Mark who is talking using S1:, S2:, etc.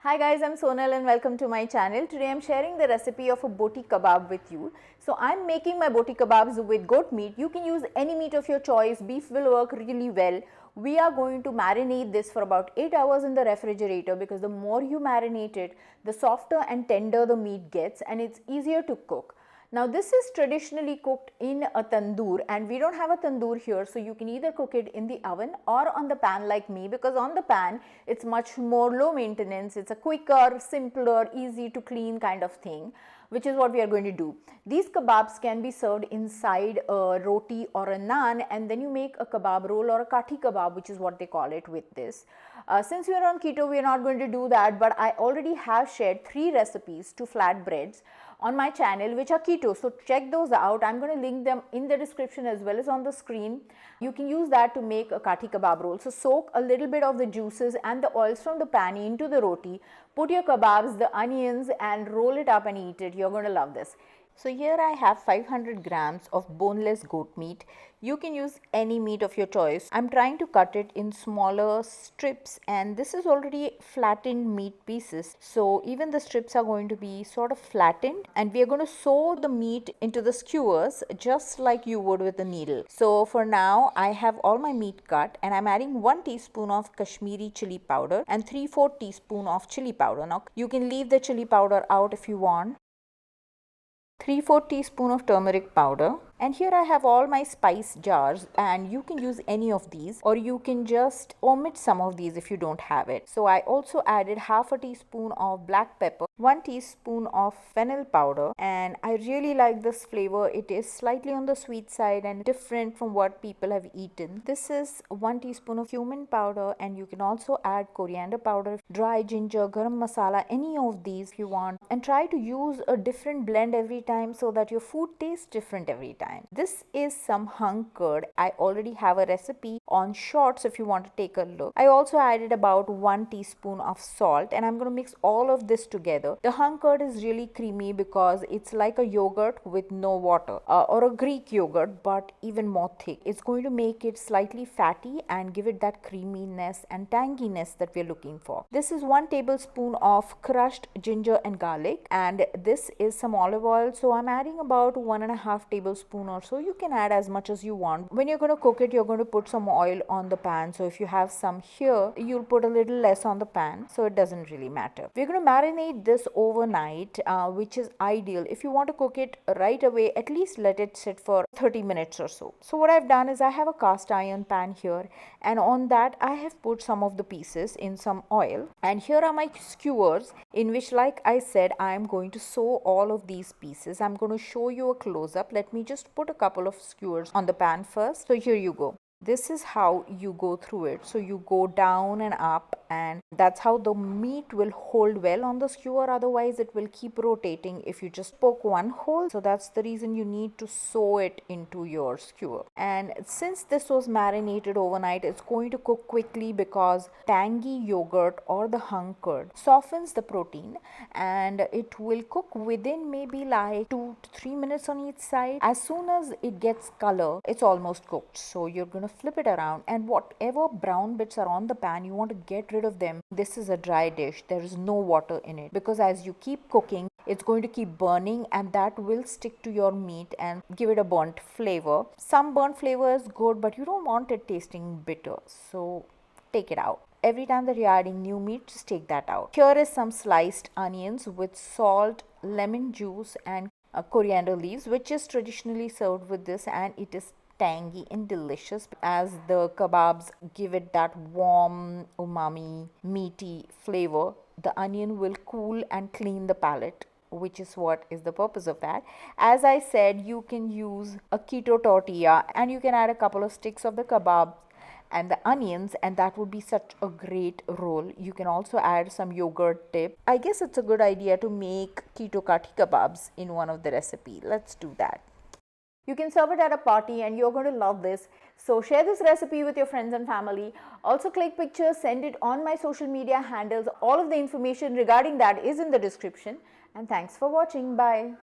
S1: Hi guys, I'm Sonal and welcome to my channel. Today I'm sharing the recipe of a Boti Kabab with you. So I'm making my Boti Kababs with goat meat. You can use any meat of your choice. Beef will work really well. We are going to marinate this for about 8 hours in the refrigerator because the more you marinate it, the softer and tender the meat gets and it's easier to cook. Now this is traditionally cooked in a tandoor and we don't have a tandoor here, so you can either cook it in the oven or on the pan like me, because on the pan it's much more low maintenance, it's a quicker, simpler, easy to clean kind of thing, which is what we are going to do. These kebabs can be served inside a roti or a naan, and then you make a kebab roll or a kathi kebab, which is what they call it, with this. Since we are on keto, we are not going to do that, but I already have shared 3 recipes to flatbreads on my channel which are keto, so check those out. I'm going to link them in the description as well as on the screen. You can use that to make a kathi kebab roll. So soak a little bit of the juices and the oils from the pan into the roti, put your kebabs, the onions, and roll it up and eat it. You're going to love this. So here I have 500 grams of boneless goat meat. You can use any meat of your choice. I'm trying to cut it in smaller strips, and this is already flattened meat pieces. So even the strips are going to be sort of flattened, and we are going to sew the meat into the skewers just like you would with a needle. So for now I have all my meat cut, and I'm adding 1 teaspoon of Kashmiri chili powder and 3/4 teaspoon of chili powder. Now you can leave the chili powder out if you want. 3/4 teaspoon of turmeric powder, and here I have all my spice jars, and you can use any of these or you can just omit some of these if you don't have it. So I also added 1/2 teaspoon of black pepper, 1 teaspoon of fennel powder, and I really like this flavor. It is slightly on the sweet side and different from what people have eaten. This is 1 teaspoon of cumin powder, and you can also add coriander powder, dry ginger, garam masala, any of these if you want, and try to use a different blend every time so that your food tastes different every time. This is some hung curd. I already have a recipe on shorts if you want to take a look. I also added about 1 teaspoon of salt, and I'm going to mix all of this together. The hung curd is really creamy because it's like a yogurt with no water, or a Greek yogurt but even more thick. It's going to make it slightly fatty and give it that creaminess and tanginess that we're looking for. This is 1 tablespoon of crushed ginger and garlic, and this is some olive oil, so I'm adding about 1.5 tablespoon or so. You can add as much as you want. When you're going to cook it, you're going to put some oil on the pan, so if you have some here, you'll put a little less on the pan, so it doesn't really matter. We're going to marinate this overnight, which is ideal. If you want to cook it right away, at least let it sit for 30 minutes or so. So what I've done is I have a cast iron pan here, and on that I have put some of the pieces in some oil, and here are my skewers in which, like I said, I am going to sew all of these pieces. I'm going to show you a close-up. Let me just put a couple of skewers on the pan first. So here you go. This is how you go through it. So you go down and up, and that's how the meat will hold well on the skewer. Otherwise it will keep rotating if you just poke one hole. So that's the reason you need to sew it into your skewer. And since this was marinated overnight, it's going to cook quickly because tangy yogurt or the hung curd softens the protein, and it will cook within maybe like 2 to 3 minutes on each side. As soon as it gets color, it's almost cooked. So you're going to flip it around, and whatever brown bits are on the pan, you want to get rid of them. This is a dry dish. There is no water in it, because as you keep cooking, it's going to keep burning, and that will stick to your meat and give it a burnt flavor. Some burnt flavor is good, but you don't want it tasting bitter, so take it out. Every time that you're adding new meat, just take that out. Here is some sliced onions with salt, lemon juice, and coriander leaves, which is traditionally served with this, and it is tangy and delicious as the kebabs give it that warm, umami, meaty flavor. The onion will cool and clean the palate, which is what is the purpose of that. As I said, you can use a keto tortilla, and you can add a couple of sticks of the kebab and the onions, and that would be such a great roll. You can also add some yogurt dip. I guess it's a good idea to make keto kathi kebabs in one of the recipes. Let's do that. You can serve it at a party and you're going to love this. So share this recipe with your friends and family. Also click pictures, send it on my social media handles. All of the information regarding that is in the description. And thanks for watching. Bye.